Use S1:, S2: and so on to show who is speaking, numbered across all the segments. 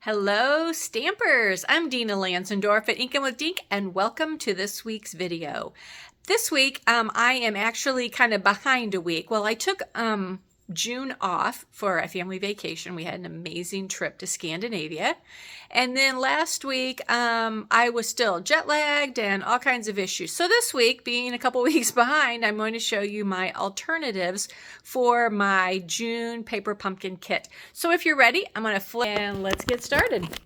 S1: Hello, Stampers! I'm Dina Lansendorf at Inkin' with Dink, and welcome to this week's video. This week, I am actually kind of behind a week. Well, I took June off for a family vacation. We had an amazing trip to Scandinavia. And then last week, I was still jet lagged and all kinds of issues. So this week, being a couple weeks behind, I'm going to show you my alternatives for my June paper pumpkin kit. So if you're ready, I'm going to flip and let's get started.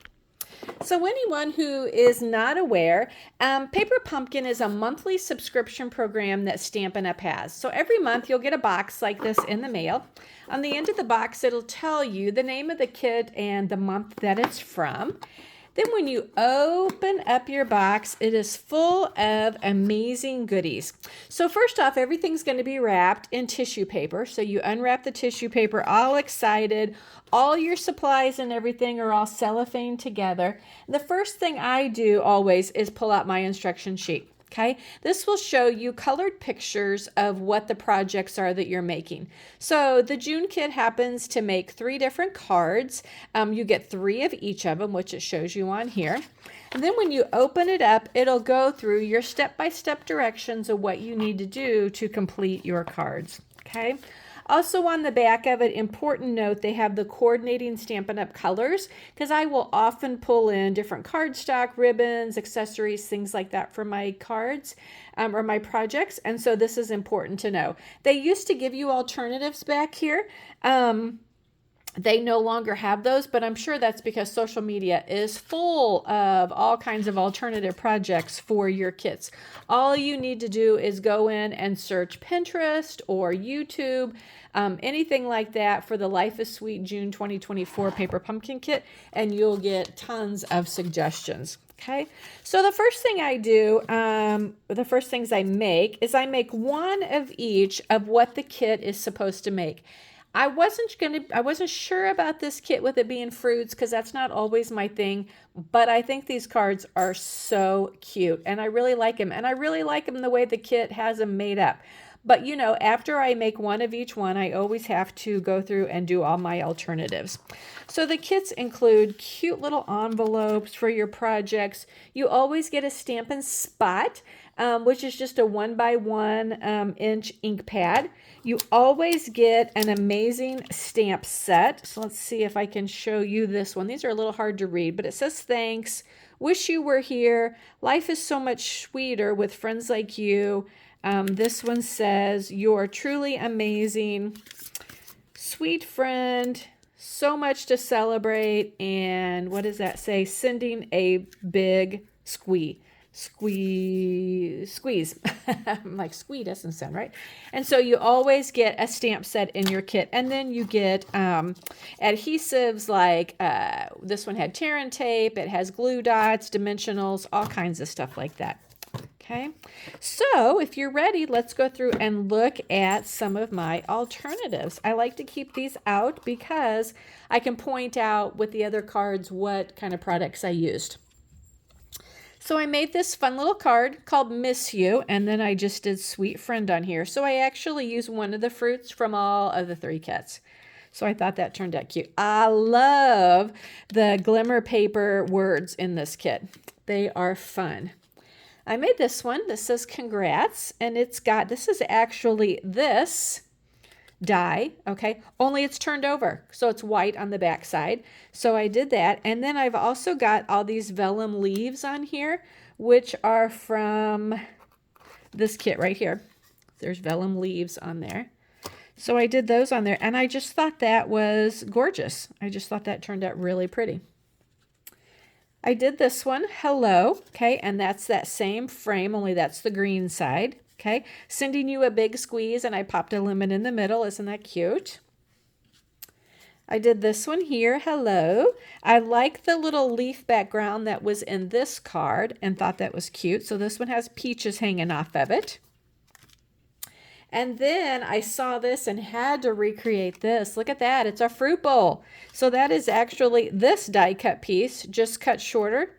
S1: So anyone who is not aware, Paper Pumpkin is a monthly subscription program that Stampin' Up! Has. So every month you'll get a box like this in the mail. On the end of the box, it'll tell you the name of the kit and the month that it's from. Then when you open up your box, it is full of amazing goodies. So first off, everything's going to be wrapped in tissue paper. So you unwrap the tissue paper, all excited. All your supplies and everything are all cellophane together. The first thing I do always is pull out my instruction sheet. Okay, this will show you colored pictures of what the projects are that you're making. So the June kit happens to make 3 different cards. You get 3 of each of them, which it shows you on here. And then when you open it up, it'll go through your step-by-step directions of what you need to do to complete your cards. Okay. Also on the back of it, important note, they have the coordinating Stampin' Up! Colors, because I will often pull in different cardstock, ribbons, accessories, things like that for my cards or my projects, and so this is important to know. They used to give you alternatives back here. They no longer have those, but I'm sure that's because social media is full of all kinds of alternative projects for your kits. All you need to do is go in and search Pinterest or YouTube, anything like that for the Life is Sweet June 2024 Paper Pumpkin Kit, and you'll get tons of suggestions. Okay, so the first thing I do, the first things I make is I make 1 of each of what the kit is supposed to make. I wasn't sure about this kit with it being fruits because that's not always my thing, but I think these cards are so cute and I really like them, and I really like them the way the kit has them made up. But you know, after I make 1 of each one, I always have to go through and do all my alternatives. So the kits include cute little envelopes for your projects. You always get a Stampin' Spot, which is just a 1x1 inch ink pad. You always get an amazing stamp set. So let's see if I can show you this one. These are a little hard to read, but it says thanks, wish you were here, life is so much sweeter with friends like you. This one says, you're truly amazing, sweet friend, so much to celebrate, and what does that say? Sending a big squeeze. I'm like, squee doesn't sound right. And so you always get a stamp set in your kit, and then you get adhesives like this one had tear and tape, it has glue dots, dimensionals, all kinds of stuff like that. Okay, so if you're ready, let's go through and look at some of my alternatives. I like to keep these out because I can point out with the other cards what kind of products I used. So I made this fun little card called Miss You, and then I just did Sweet Friend on here. So I actually used 1 of the fruits from all of the 3 kits. So I thought that turned out cute. I love the glimmer paper words in this kit. They are fun. I made this one that says congrats, and this is actually this die, okay, only it's turned over, so it's white on the back side. So I did that, and then I've also got all these vellum leaves on here, which are from this kit right here. There's vellum leaves on there. So I did those on there, and I just thought that was gorgeous. I just thought that turned out really pretty. I did this one, hello, okay, and that's that same frame, only that's the green side, okay. Sending you a big squeeze, and I popped a lemon in the middle. Isn't that cute? I did this one here, hello. I like the little leaf background that was in this card and thought that was cute. So this one has peaches hanging off of it. And then I saw this and had to recreate this. Look at that. It's a fruit bowl. So that is actually this die cut piece, just cut shorter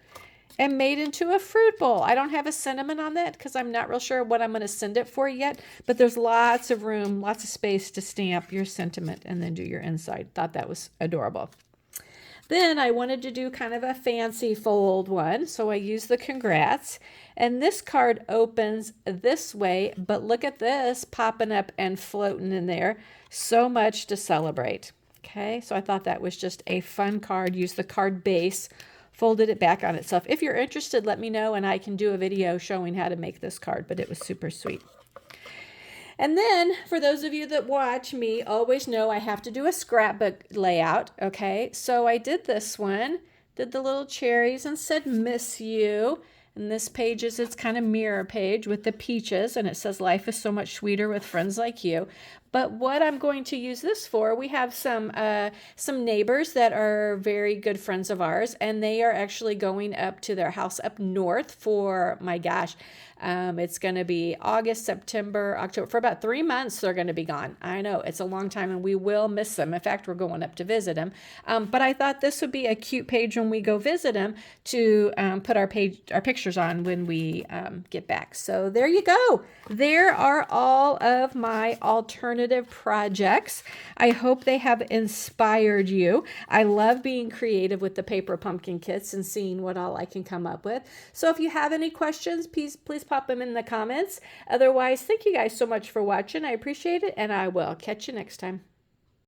S1: and made into a fruit bowl. I don't have a sentiment on that because I'm not real sure what I'm going to send it for yet. But there's lots of room, lots of space to stamp your sentiment and then do your inside. Thought that was adorable. Then I wanted to do kind of a fancy fold one, so I used the congrats. And this card opens this way, but look at this popping up and floating in there. So much to celebrate. Okay, so I thought that was just a fun card. Use the card base, folded it back on itself. If you're interested, let me know and I can do a video showing how to make this card, but it was super sweet. And then for those of you that watch me always know I have to do a scrapbook layout, okay? So I did this one, did the little cherries and said miss you. And this page is its kind of mirror page with the peaches, and it says life is so much sweeter with friends like you. But what I'm going to use this for, we have some neighbors that are very good friends of ours, and they are actually going up to their house up north for, my gosh, it's going to be August, September, October. For about 3 months, they're going to be gone. I know, it's a long time, and we will miss them. In fact, we're going up to visit them. But I thought this would be a cute page when we go visit them to put our pictures on when we get back. So there you go. There are all of my alternative projects. I hope they have inspired you. I love being creative with the paper pumpkin kits and seeing what all I can come up with. So if you have any questions, please pop them in the comments. Otherwise, thank you guys so much for watching. I appreciate it, and I will catch you next time.